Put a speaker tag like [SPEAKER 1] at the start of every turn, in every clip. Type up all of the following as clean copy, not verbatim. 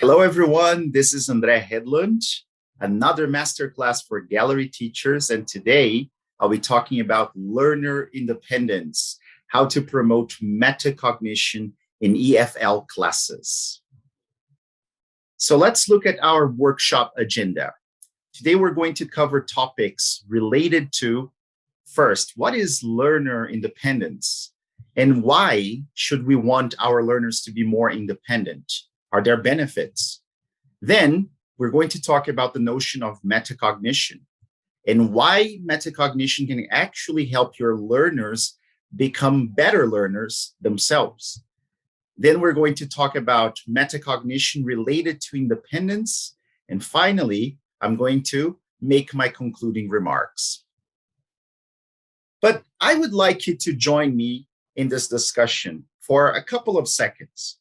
[SPEAKER 1] Hello, everyone. This is André Hedlund, another masterclass for gallery teachers. And today I'll be talking about learner independence, how to promote metacognition in EFL classes. So let's look at our workshop agenda. Today, we're going to cover topics related to, first, what is learner independence? And why should we want our learners to be more independent? Are there benefits? Then we're going to talk about the notion of metacognition and why metacognition can actually help your learners become better learners themselves. Then we're going to talk about metacognition related to independence. And finally, I'm going to make my concluding remarks. But I would like you to join me in this discussion for a couple of seconds.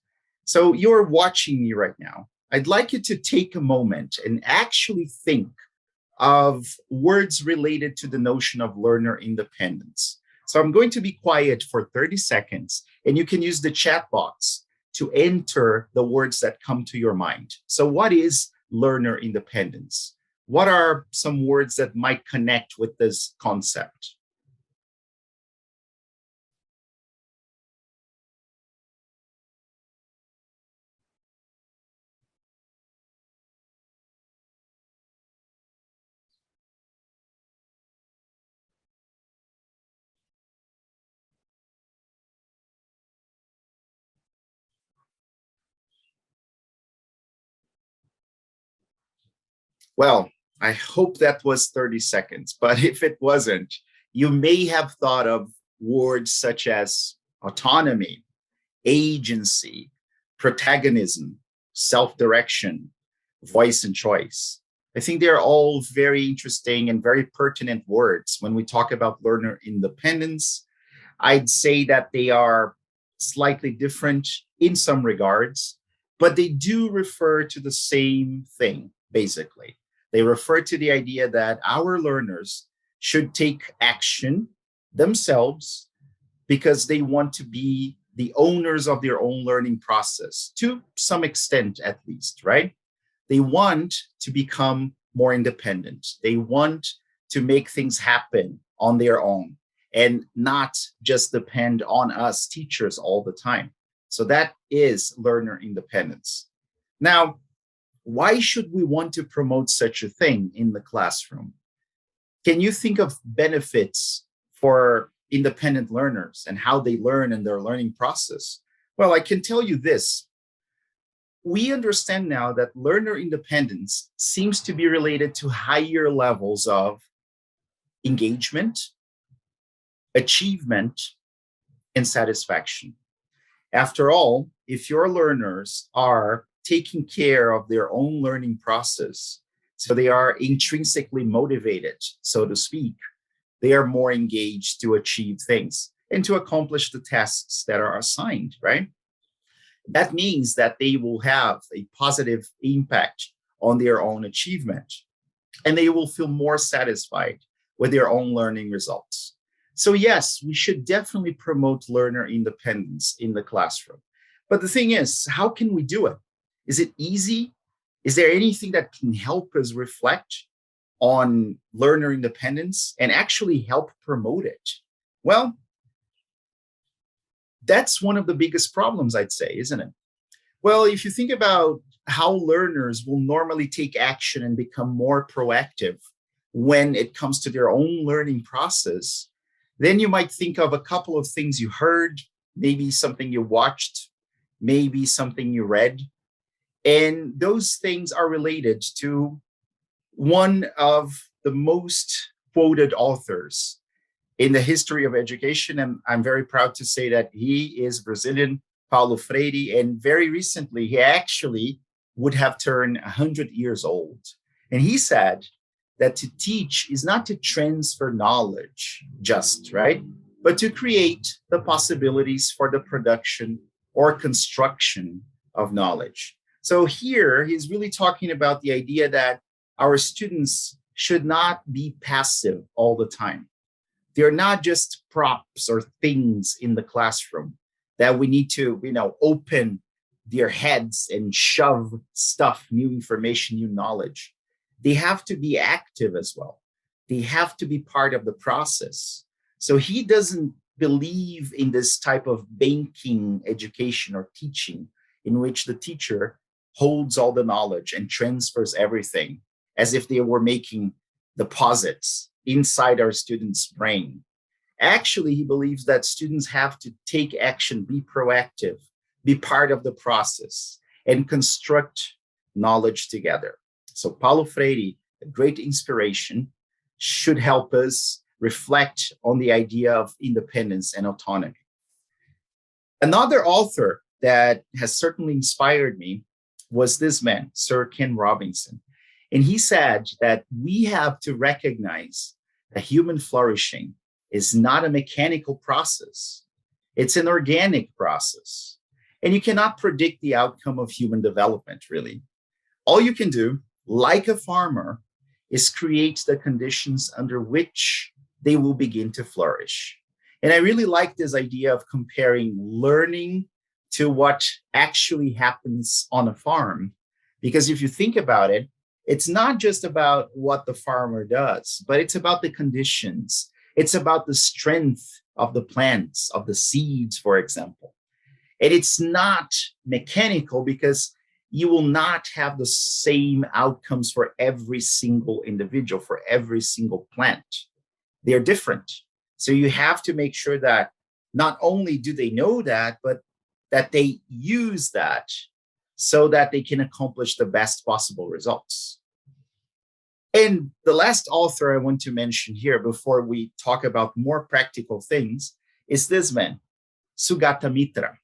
[SPEAKER 1] So you're watching me right now. I'd like you to take a moment and actually think of words related to the notion of learner independence. So I'm going to be quiet for 30 seconds, and you can use the chat box to enter the words that come to your mind. So what is learner independence? What are some words that might connect with this concept? Well, I hope that was 30 seconds, but if it wasn't, you may have thought of words such as autonomy, agency, protagonism, self-direction, voice and choice. I think they're all very interesting and very pertinent words when we talk about learner independence. I'd say that they are slightly different in some regards, but they do refer to the same thing, basically. They refer to the idea that our learners should take action themselves because they want to be the owners of their own learning process, to some extent at least, right? They want to become more independent. They want to make things happen on their own and not just depend on us teachers all the time. So that is learner independence. Now, why should we want to promote such a thing in the classroom? Can you think of benefits for independent learners and how they learn in their learning process? Well, I can tell you this. We understand now that learner independence seems to be related to higher levels of engagement, achievement, and satisfaction. After all, if your learners are taking care of their own learning process, so they are intrinsically motivated, so to speak, they are more engaged to achieve things and to accomplish the tasks that are assigned, right? That means that they will have a positive impact on their own achievement, and they will feel more satisfied with their own learning results. So yes, we should definitely promote learner independence in the classroom. But the thing is, how can we do it? Is it easy? Is there anything that can help us reflect on learner independence and actually help promote it? Well, that's one of the biggest problems, I'd say, isn't it? Well, if you think about how learners will normally take action and become more proactive when it comes to their own learning process, then you might think of a couple of things you heard, maybe something you watched, maybe something you read. And those things are related to one of the most quoted authors in the history of education. And I'm very proud to say that he is Brazilian, Paulo Freire. And very recently, he actually would have turned 100 years old. And he said that to teach is not to transfer knowledge just, right? But to create the possibilities for the production or construction of knowledge. So here he's really talking about the idea that our students should not be passive all the time. They're not just props or things in the classroom that we need to, open their heads and shove stuff, new information, new knowledge. They have to be active as well. They have to be part of the process. So he doesn't believe in this type of banking education or teaching in which the teacher holds all the knowledge and transfers everything as if they were making deposits inside our students' brain. Actually, he believes that students have to take action, be proactive, be part of the process, and construct knowledge together. So Paulo Freire, a great inspiration, should help us reflect on the idea of independence and autonomy. Another author that has certainly inspired me was this man, Sir Ken Robinson. And he said that we have to recognize that human flourishing is not a mechanical process. It's an organic process. And you cannot predict the outcome of human development, really. All you can do, like a farmer, is create the conditions under which they will begin to flourish. And I really like this idea of comparing learning to what actually happens on a farm. Because if you think about it, it's not just about what the farmer does, but it's about the conditions. It's about the strength of the plants, of the seeds, for example. And it's not mechanical because you will not have the same outcomes for every single individual, for every single plant. They're different. So you have to make sure that not only do they know that, but that they use that so that they can accomplish the best possible results. And the last author I want to mention here before we talk about more practical things is this man, Sugata Mitra,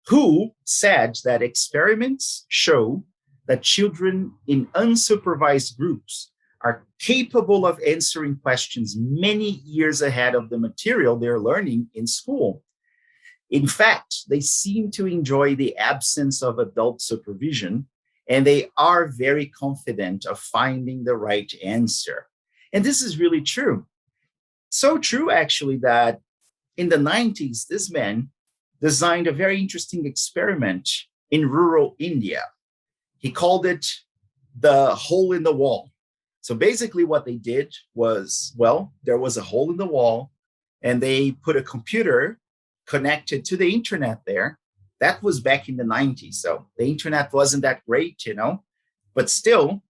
[SPEAKER 1] who said that experiments show that children in unsupervised groups are capable of answering questions many years ahead of the material they're learning in school. In fact, they seem to enjoy the absence of adult supervision, and they are very confident of finding the right answer. And this is really true. So true, actually, that in the 90s, this man designed a very interesting experiment in rural India. He called it the hole in the wall. So basically what they did was, well, there was a hole in the wall and they put a computer connected to the internet there. That was back in the 90s. So the internet wasn't that great, but still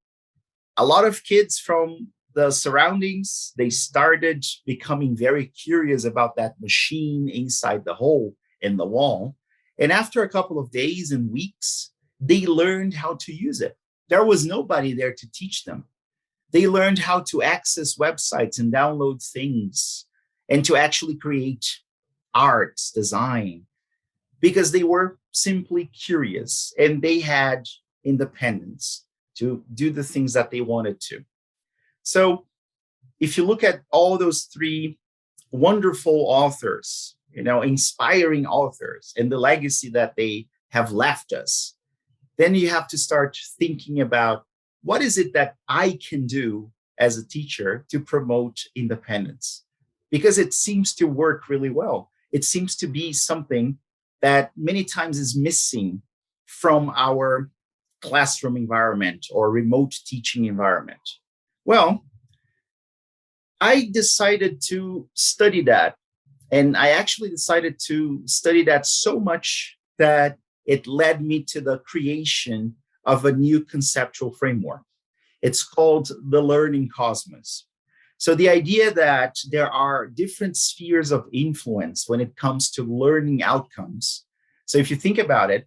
[SPEAKER 1] a lot of kids from the surroundings, they started becoming very curious about that machine inside the hole in the wall. And after a couple of days and weeks, they learned how to use it. There was nobody there to teach them. They learned how to access websites and download things and to actually create arts, design, because they were simply curious and they had independence to do the things that they wanted to. So if you look at all those three wonderful authors, inspiring authors and the legacy that they have left us, then you have to start thinking about what is it that I can do as a teacher to promote independence? Because it seems to work really well. It seems to be something that many times is missing from our classroom environment or remote teaching environment. Well, I decided to study that. And I actually decided to study that so much that it led me to the creation of a new conceptual framework. It's called the learning cosmos. So the idea that there are different spheres of influence when it comes to learning outcomes. So if you think about it,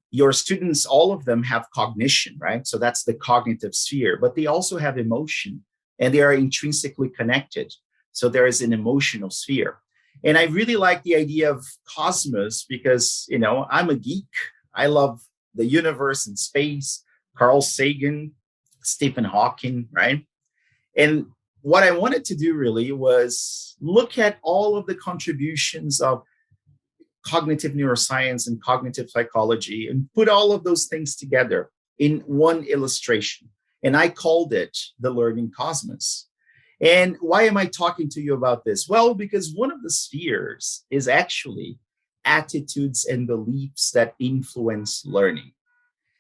[SPEAKER 1] your students, all of them have cognition, right? So that's the cognitive sphere, but they also have emotion and they are intrinsically connected. So there is an emotional sphere. And I really like the idea of cosmos because, I'm a geek. I love the universe and space, Carl Sagan, Stephen Hawking, right? And what I wanted to do really was look at all of the contributions of cognitive neuroscience and cognitive psychology and put all of those things together in one illustration. And I called it the learning cosmos. And why am I talking to you about this? Well, because one of the spheres is actually attitudes, and beliefs that influence learning.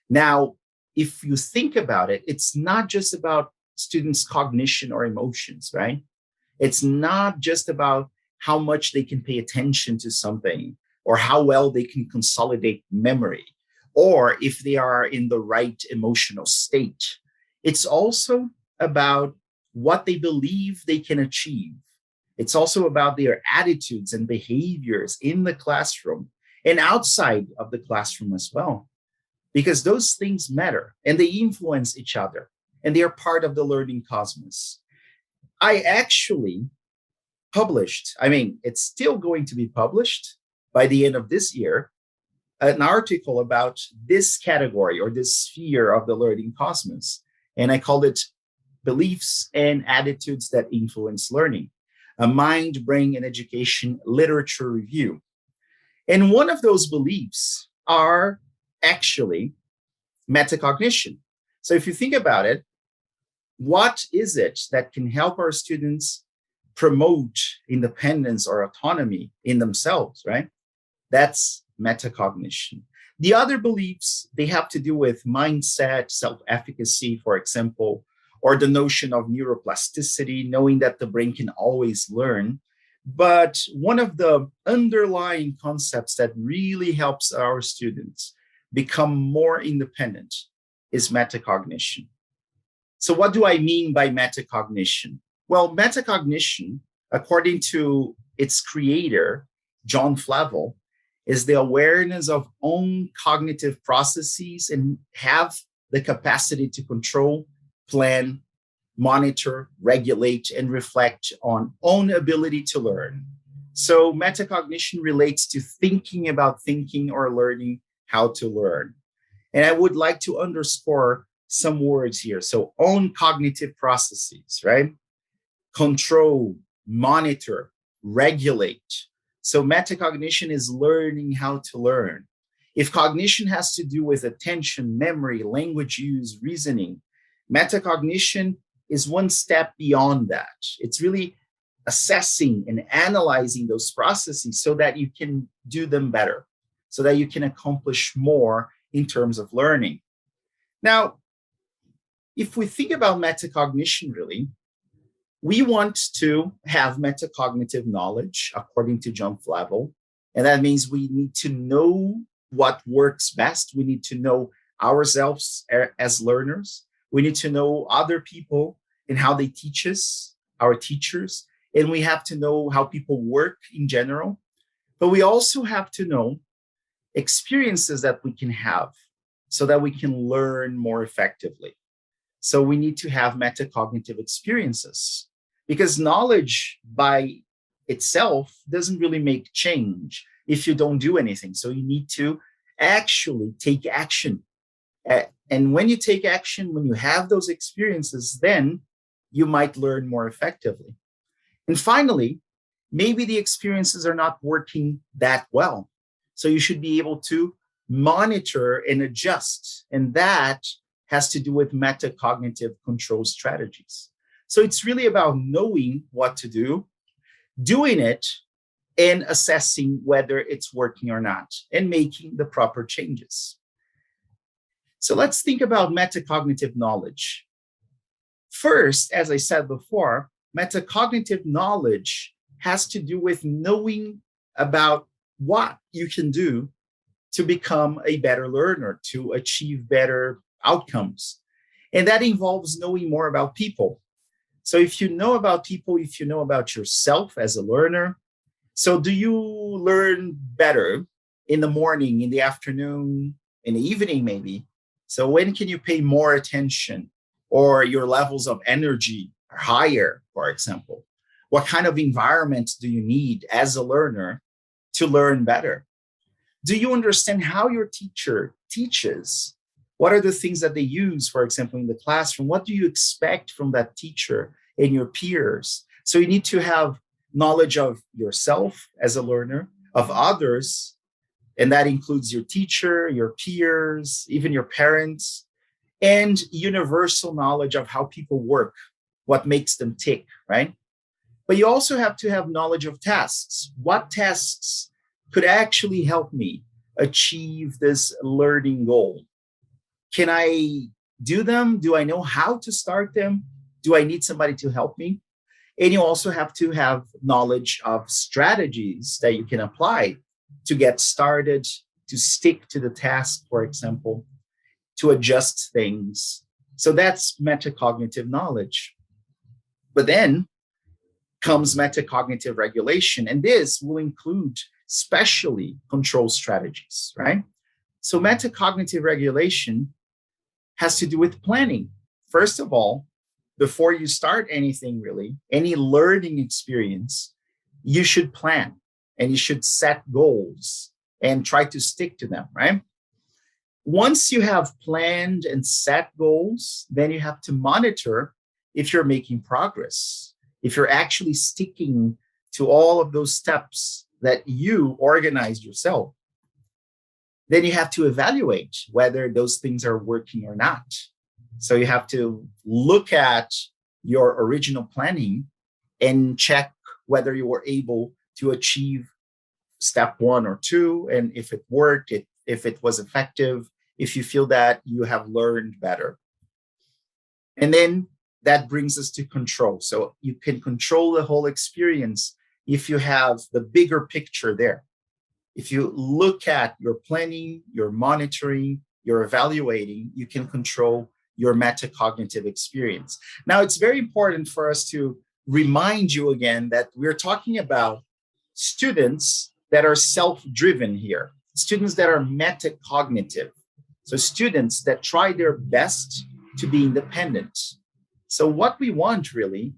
[SPEAKER 1] Now, if you think about it, it's not just about students' cognition or emotions, right? It's not just about how much they can pay attention to something or how well they can consolidate memory or if they are in the right emotional state. It's also about what they believe they can achieve. It's also about their attitudes and behaviors in the classroom and outside of the classroom as well, because those things matter and they influence each other and they are part of the learning cosmos. I actually published, it's still going to be published by the end of this year, an article about this category or this sphere of the learning cosmos. And I called it Beliefs and Attitudes That Influence Learning, a mind, brain, and education literature review. And one of those beliefs are actually metacognition. So if you think about it, what is it that can help our students promote independence or autonomy in themselves, right? That's metacognition. The other beliefs, they have to do with mindset, self-efficacy, for example, or the notion of neuroplasticity, knowing that the brain can always learn. But one of the underlying concepts that really helps our students become more independent is metacognition. So what do I mean by metacognition? Well, metacognition, according to its creator, John Flavel, is the awareness of own cognitive processes and have the capacity to control, plan, monitor, regulate, and reflect on own ability to learn. So metacognition relates to thinking about thinking or learning how to learn. And I would like to underscore some words here. So own cognitive processes, right? Control, monitor, regulate. So metacognition is learning how to learn. If cognition has to do with attention, memory, language use, reasoning, metacognition is one step beyond that. It's really assessing and analyzing those processes so that you can do them better, so that you can accomplish more in terms of learning. Now, if we think about metacognition, really, we want to have metacognitive knowledge, according to John Flavel. And that means we need to know what works best. We need to know ourselves as learners. We need to know other people and how they teach us, our teachers. And we have to know how people work in general. But we also have to know experiences that we can have so that we can learn more effectively. So we need to have metacognitive experiences, because knowledge by itself doesn't really make change if you don't do anything. So you need to actually take action. And when you take action, when you have those experiences, then you might learn more effectively. And finally, maybe the experiences are not working that well. So you should be able to monitor and adjust. And that has to do with metacognitive control strategies. So it's really about knowing what to do, doing it, and assessing whether it's working or not, and making the proper changes. So let's think about metacognitive knowledge. First, as I said before, metacognitive knowledge has to do with knowing about what you can do to become a better learner, to achieve better outcomes. And that involves knowing more about people. So if you know about people, if you know about yourself as a learner, so do you learn better in the morning, in the afternoon, in the evening, maybe? So when can you pay more attention, or your levels of energy are higher, for example? What kind of environment do you need as a learner to learn better? Do you understand how your teacher teaches? What are the things that they use, for example, in the classroom? What do you expect from that teacher and your peers? So you need to have knowledge of yourself as a learner, of others, and that includes your teacher, your peers, even your parents, and universal knowledge of how people work, what makes them tick, right? But you also have to have knowledge of tasks. What tasks could actually help me achieve this learning goal? Can I do them? Do I know how to start them? Do I need somebody to help me? And you also have to have knowledge of strategies that you can apply to get started, to stick to the task, for example, to adjust things. So that's metacognitive knowledge. But then comes metacognitive regulation, and this will include especially control strategies, right? So metacognitive regulation has to do with planning. First of all, before you start anything really, any learning experience, you should plan and you should set goals and try to stick to them, right? Once you have planned and set goals, then you have to monitor if you're making progress, if you're actually sticking to all of those steps that you organized yourself. Then you have to evaluate whether those things are working or not. So you have to look at your original planning and check whether you were able to achieve step 1 or 2, and if it worked, if it was effective, if you feel that you have learned better. And then that brings us to control. So you can control the whole experience if you have the bigger picture there. If you look at your planning, your monitoring, your evaluating, you can control your metacognitive experience. Now, it's very important for us to remind you again that we're talking about students that are self-driven here, students that are metacognitive. So students that try their best to be independent. So what we want really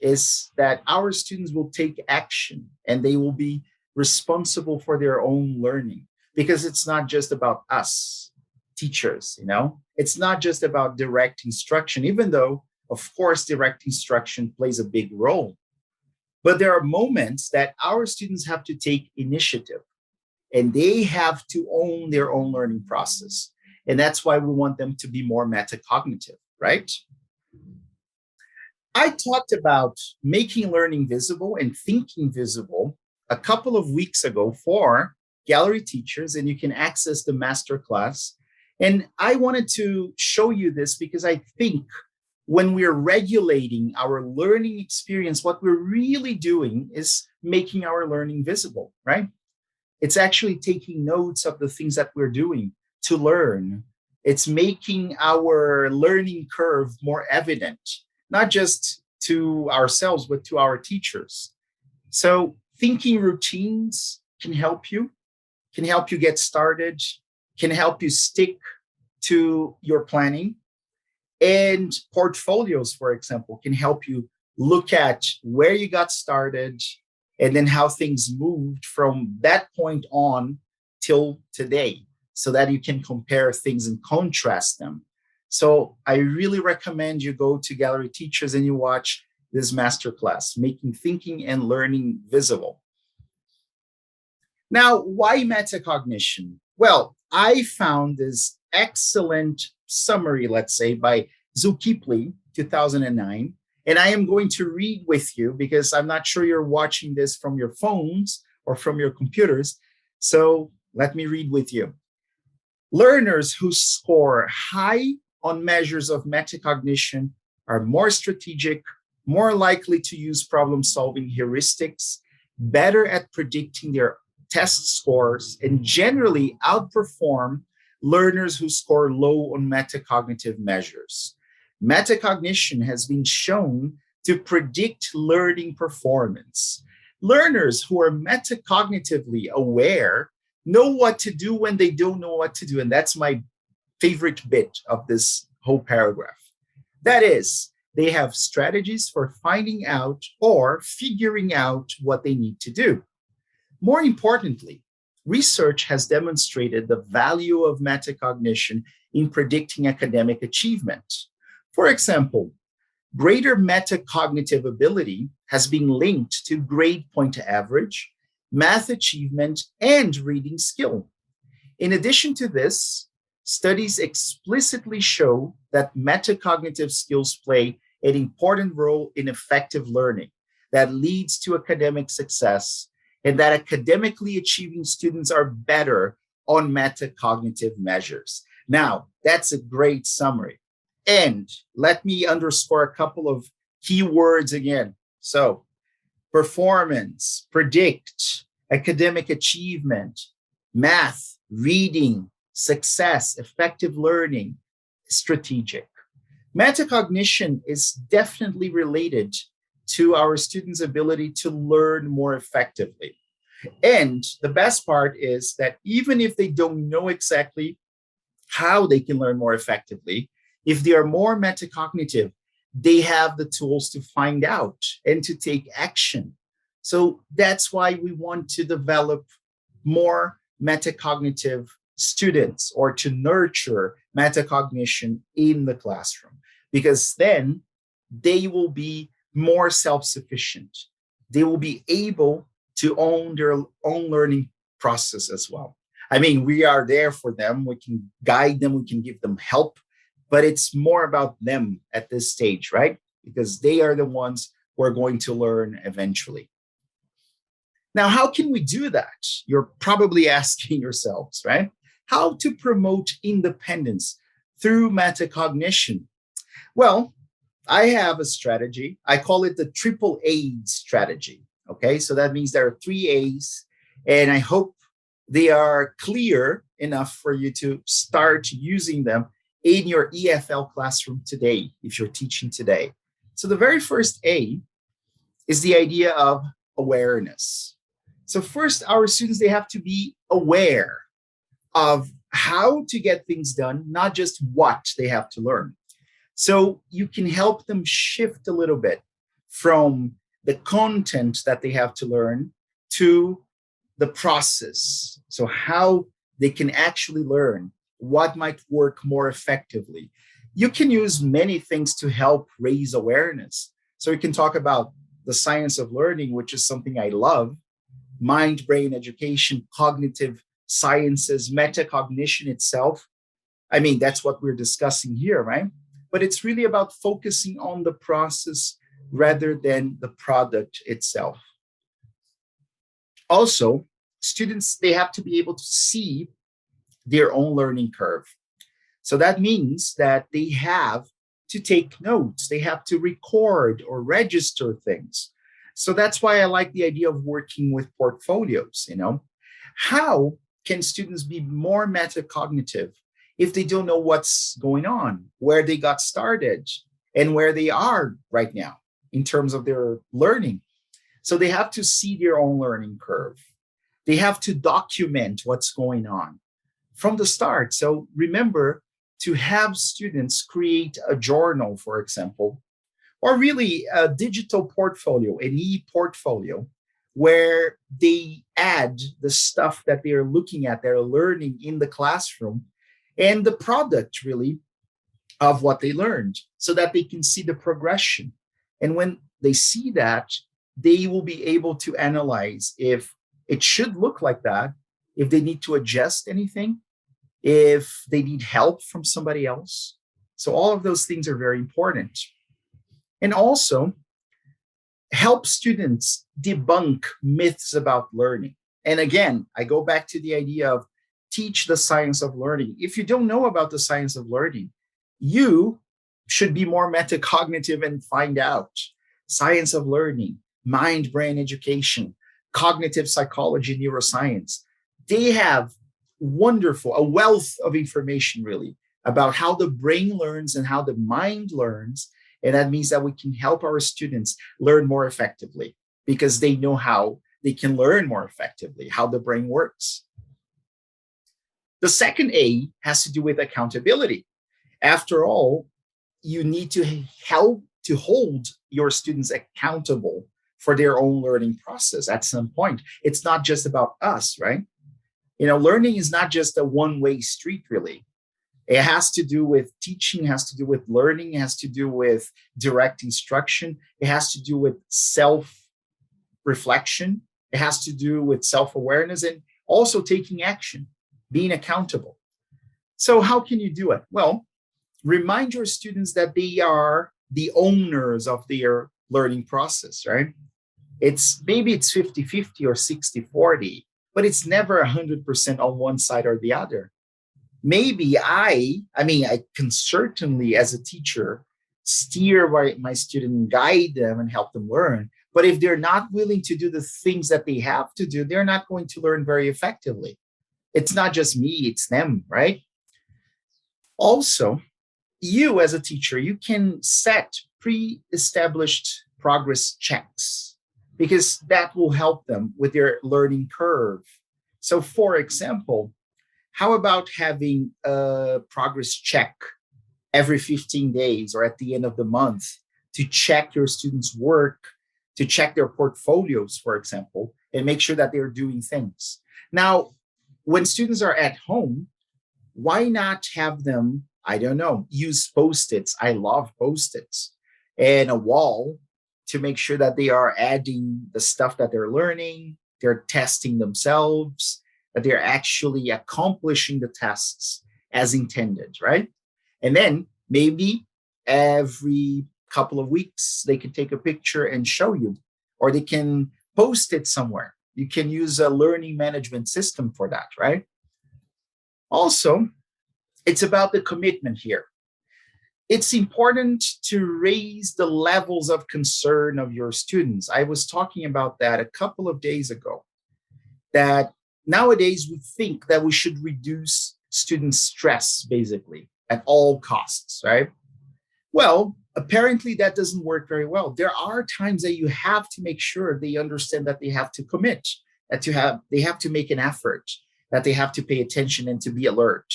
[SPEAKER 1] is that our students will take action and they will be responsible for their own learning, because it's not just about us teachers, it's not just about direct instruction, even though, of course, direct instruction plays a big role. But there are moments that our students have to take initiative and they have to own their own learning process. And that's why we want them to be more metacognitive, right? I talked about making learning visible and thinking visible a couple of weeks ago for gallery teachers, and you can access the masterclass. And I wanted to show you this because I think when we're regulating our learning experience, what we're really doing is making our learning visible, right? It's actually taking notes of the things that we're doing to learn. It's making our learning curve more evident, not just to ourselves, but to our teachers. So thinking routines can help you get started, can help you stick to your planning. And portfolios, for example, can help you look at where you got started and then how things moved from that point on till today, so that you can compare things and contrast them. So I really recommend you go to Gallery Teachers and you watch this masterclass, Making Thinking and Learning Visible. Now, why metacognition? Well, I found this excellent summary, let's say, by Zukipley, 2009. And I am going to read with you because I'm not sure you're watching this from your phones or from your computers. So let me read with you. Learners who score high on measures of metacognition are more strategic, more likely to use problem-solving heuristics, better at predicting their test scores, and generally outperform learners who score low on metacognitive measures. Metacognition has been shown to predict learning performance. Learners who are metacognitively aware know what to do when they don't know what to do. And that's my favorite bit of this whole paragraph. That is, they have strategies for finding out or figuring out what they need to do. More importantly, research has demonstrated the value of metacognition in predicting academic achievement. For example, greater metacognitive ability has been linked to grade point average, math achievement, and reading skill. In addition to this, studies explicitly show that metacognitive skills play an important role in effective learning that leads to academic success and that academically achieving students are better on metacognitive measures. Now, that's a great summary. And let me underscore a couple of key words again. So, performance, predict, academic achievement, math, reading, success, effective learning, strategic. Metacognition is definitely related to our students' ability to learn more effectively. And the best part is that even if they don't know exactly how they can learn more effectively, if they are more metacognitive, they have the tools to find out and to take action. So that's why we want to develop more metacognitive students, or to nurture metacognition in the classroom, because then they will be more self-sufficient. They will be able to own their own learning process as well. I mean, we are there for them. We can guide them, we can give them help, but it's more about them at this stage, right? Because they are the ones who are going to learn eventually. Now, how can we do that? You're probably asking yourselves, right? How to promote independence through metacognition? Well, I have a strategy. I call it the triple A strategy. Okay, so that means there are 3 A's, and I hope they are clear enough for you to start using them in your EFL classroom today, if you're teaching today. So the very first A is the idea of awareness. So first, our students, they have to be aware of how to get things done, not just what they have to learn. So you can help them shift a little bit from the content that they have to learn to the process. So how they can actually learn, what might work more effectively. You can use many things to help raise awareness. So we can talk about the science of learning, which is something I love, mind-brain education, cognitive sciences, metacognition itself. I mean, that's what we're discussing here, right? But it's really about focusing on the process rather than the product itself. Also, students, they have to be able to see their own learning curve. So that means that they have to take notes, they have to record or register things. So that's why I like the idea of working with portfolios, How can students be more metacognitive if they don't know what's going on, where they got started, and where they are right now in terms of their learning? So they have to see their own learning curve. They have to document what's going on from the start. So remember to have students create a journal, for example, or really a digital portfolio, an e-portfolio, where they add the stuff that they're looking at, they're learning in the classroom, and the product really of what they learned, so that they can see the progression. And when they see that, they will be able to analyze if it should look like that, if they need to adjust anything, if they need help from somebody else. So all of those things are very important. And also help students debunk myths about learning. And again, I go back to the idea of teach the science of learning. If you don't know about the science of learning, you should be more metacognitive and find out. Science of learning, mind-brain education, cognitive psychology, neuroscience. They have a wealth of information really about how the brain learns and how the mind learns. And that means that we can help our students learn more effectively because they know how they can learn more effectively, how the brain works. The second A has to do with accountability. After all, you need to help to hold your students accountable for their own learning process at some point. It's not just about us, right? Learning is not just a one-way street, really. It has to do with teaching, has to do with learning, has to do with direct instruction. It has to do with self-reflection. It has to do with self-awareness and also taking action, being accountable. So how can you do it? Well, remind your students that they are the owners of their learning process, right? Maybe it's 50-50 or 60-40, but it's never 100% on one side or the other. Maybe I can certainly, as a teacher, steer my student and guide them and help them learn. But if they're not willing to do the things that they have to do, they're not going to learn very effectively. It's not just me, it's them, right? Also, you as a teacher, you can set pre-established progress checks because that will help them with their learning curve. So for example, how about having a progress check every 15 days or at the end of the month to check your students' work, to check their portfolios, for example, and make sure that they're doing things. Now, when students are at home, why not have them, I don't know, use Post-its? I love Post-its and a wall to make sure that they are adding the stuff that they're learning, they're testing themselves, that they're actually accomplishing the tasks as intended, right? And then maybe every couple of weeks, they can take a picture and show you, or they can post it somewhere. You can use a learning management system for that, right? Also, it's about the commitment here. It's important to raise the levels of concern of your students. I was talking about that a couple of days ago, that nowadays we think that we should reduce student stress, basically, at all costs, right? Well, apparently that doesn't work very well. There are times that you have to make sure they understand that they have to commit, that they have to make an effort, that they have to pay attention and to be alert.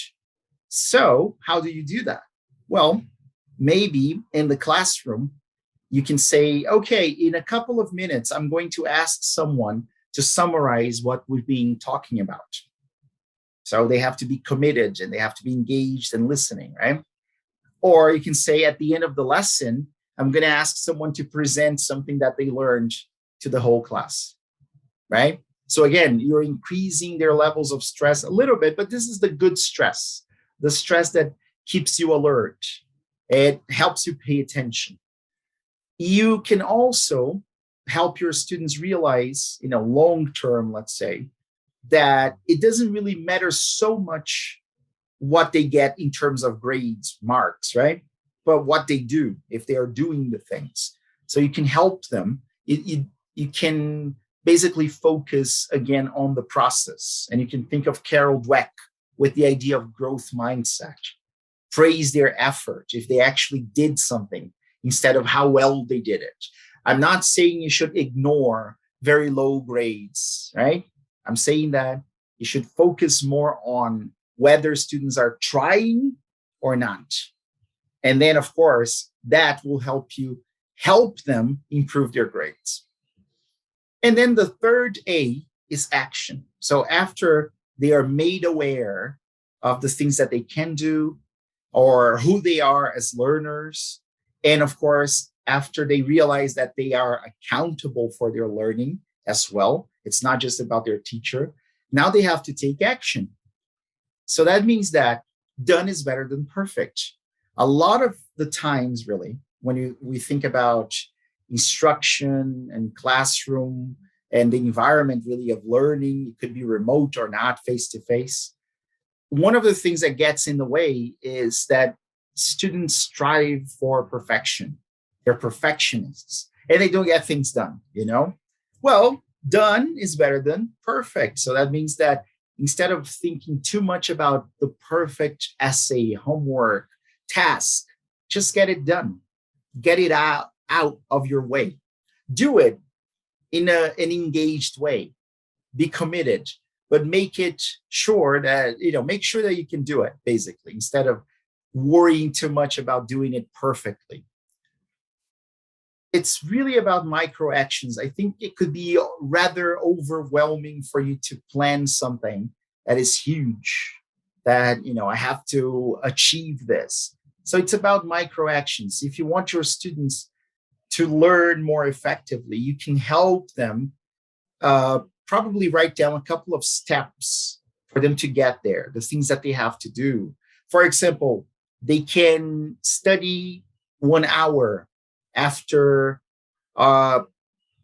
[SPEAKER 1] So how do you do that? Well, maybe in the classroom, you can say, okay, in a couple of minutes, I'm going to ask someone to summarize what we've been talking about. So they have to be committed and they have to be engaged and listening, right? Or you can say at the end of the lesson, I'm going to ask someone to present something that they learned to the whole class, right? So again, you're increasing their levels of stress a little bit, but this is the good stress, the stress that keeps you alert. It helps you pay attention. You can also help your students realize, long term, let's say, that it doesn't really matter so much what they get in terms of grades, marks, right? But what they do, if they are doing the things. So you can help them. You can basically focus again on the process. And you can think of Carol Dweck with the idea of growth mindset. Praise their effort if they actually did something instead of how well they did it. I'm not saying you should ignore very low grades, right? I'm saying that you should focus more on whether students are trying or not. And then, of course, that will help them improve their grades. And then the third A is action. So after they are made aware of the things that they can do or who they are as learners, and of course, after they realize that they are accountable for their learning as well, it's not just about their teacher, now they have to take action. So that means that done is better than perfect. A lot of the times, really, when we think about instruction and classroom and the environment really of learning, it could be remote or not, face-to-face. One of the things that gets in the way is that students strive for perfection. They're perfectionists and they don't get things done, Well, done is better than perfect. So that means that instead of thinking too much about the perfect essay, homework, task, just get it done. Get it out of your way. Do it in an engaged way. Be committed, but make sure that you can do it, basically, instead of worrying too much about doing it perfectly. It's really about micro actions. I think it could be rather overwhelming for you to plan something that is huge, that, I have to achieve this. So it's about micro actions. If you want your students to learn more effectively, you can help them probably write down a couple of steps for them to get there, the things that they have to do. For example, they can study 1 hour after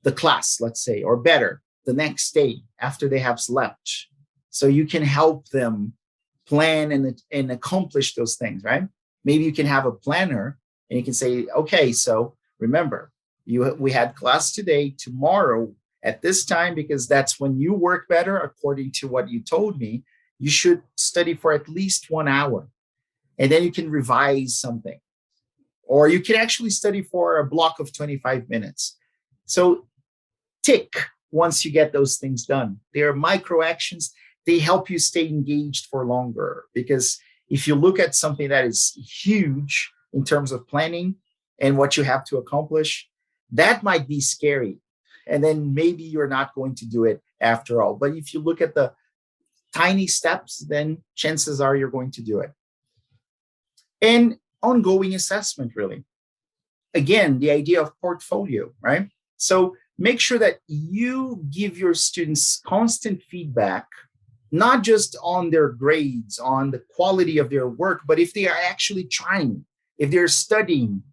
[SPEAKER 1] the class, let's say, or better, the next day after they have slept. So you can help them plan and accomplish those things, right? Maybe you can have a planner and you can say, okay, so remember, we had class today, tomorrow at this time, because that's when you work better, according to what you told me, you should study for at least 1 hour. And then you can revise something. Or you can actually study for a block of 25 minutes. So tick once you get those things done. They are micro actions. They help you stay engaged for longer. Because if you look at something that is huge in terms of planning and what you have to accomplish, that might be scary. And then maybe you're not going to do it after all. But if you look at the tiny steps, then chances are you're going to do it. And ongoing assessment, really. Again, the idea of portfolio, right? So make sure that you give your students constant feedback, not just on their grades, on the quality of their work, but if they are actually trying, if they're studying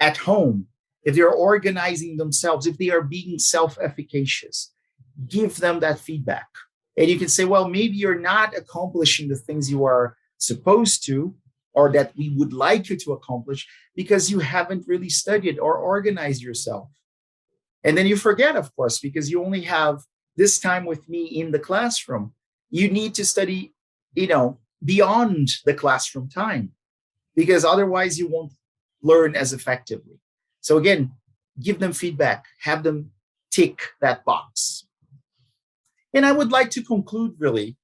[SPEAKER 1] at home, if they're organizing themselves, if they are being self-efficacious, give them that feedback. And you can say, well, maybe you're not accomplishing the things you are supposed to, or that we would like you to accomplish, because you haven't really studied or organized yourself. And then you forget, of course, because you only have this time with me in the classroom. You need to study, beyond the classroom time, because otherwise you won't learn as effectively. So again, give them feedback, have them tick that box. And I would like to conclude really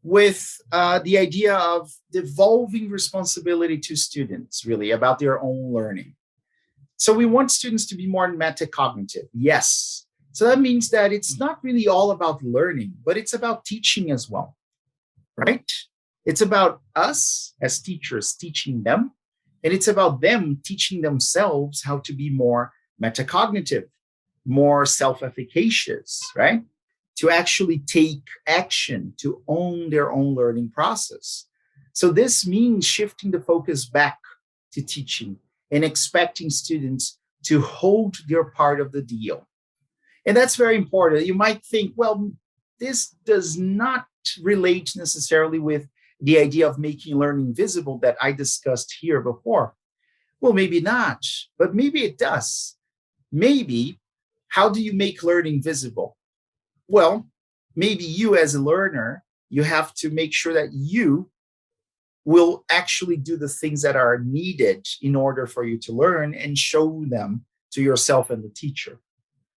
[SPEAKER 1] with the idea of devolving responsibility to students, really, about their own learning. So we want students to be more metacognitive, yes. So that means that it's not really all about learning, but it's about teaching as well, right? It's about us as teachers teaching them, and it's about them teaching themselves how to be more metacognitive, more self-efficacious, right? To actually take action, to own their own learning process. So this means shifting the focus back to teaching and expecting students to hold their part of the deal. And that's very important. You might think, well, this does not relate necessarily with the idea of making learning visible that I discussed here before. Well, maybe not, but maybe it does. Maybe, how do you make learning visible? Well, maybe you as a learner, you have to make sure that you will actually do the things that are needed in order for you to learn and show them to yourself and the teacher.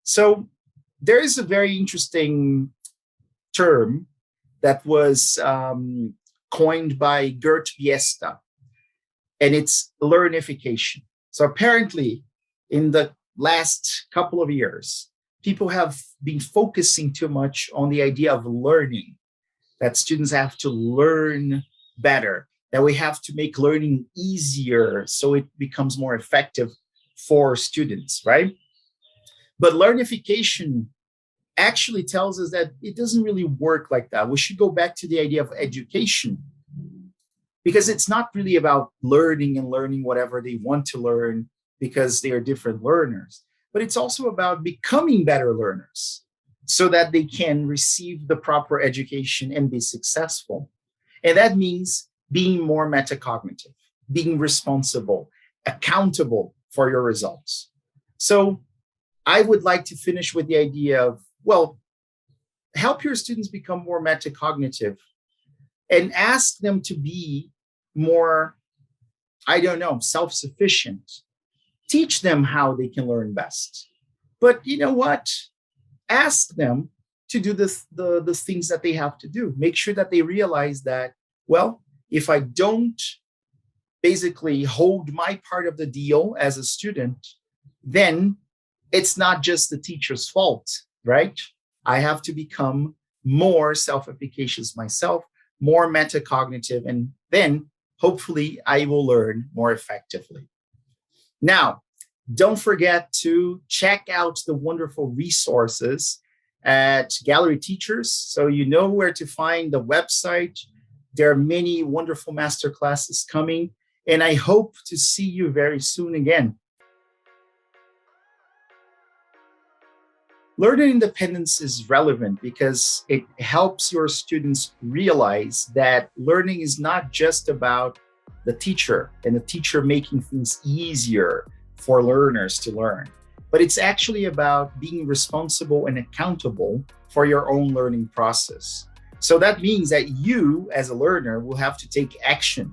[SPEAKER 1] So there is a very interesting term that was coined by Gert Biesta, and it's learnification. So apparently, in the last couple of years, people have been focusing too much on the idea of learning, that students have to learn better, that we have to make learning easier so it becomes more effective for students, right? But learnification actually tells us that it doesn't really work like that. We should go back to the idea of education, because it's not really about learning and learning whatever they want to learn because they are different learners, but it's also about becoming better learners so that they can receive the proper education and be successful. And that means being more metacognitive, being responsible, accountable for your results. So I would like to finish with the idea of, well, help your students become more metacognitive and ask them to be more, self-sufficient. Teach them how they can learn best. But you know what? Ask them to do the things that they have to do. Make sure that they realize that, well, if I don't basically hold my part of the deal as a student, then it's not just the teacher's fault, right? I have to become more self-efficacious myself, more metacognitive, and then hopefully I will learn more effectively. Now, don't forget to check out the wonderful resources at Gallery Teachers. So you know where to find the website. There are many wonderful masterclasses coming, and I hope to see you very soon again. Learner independence is relevant because it helps your students realize that learning is not just about the teacher and the teacher making things easier for learners to learn, but it's actually about being responsible and accountable for your own learning process. So that means that you, as a learner, will have to take action.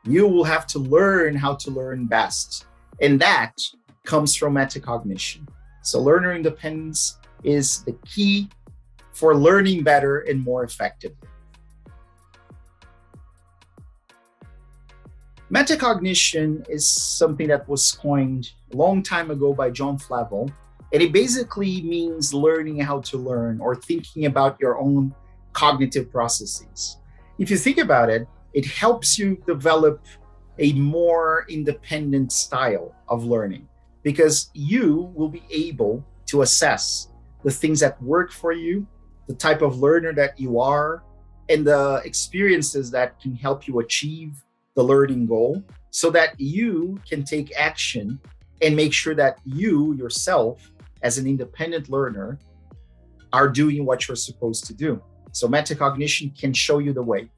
[SPEAKER 1] You will have to learn how to learn best. And that comes from metacognition. So learner independence is the key for learning better and more effectively. Metacognition is something that was coined a long time ago by John Flavel, and it basically means learning how to learn or thinking about your own cognitive processes. If you think about it, it helps you develop a more independent style of learning because you will be able to assess the things that work for you, the type of learner that you are, and the experiences that can help you achieve the learning goal so that you can take action and make sure that you yourself, as an independent learner, are doing what you're supposed to do. So metacognition can show you the way.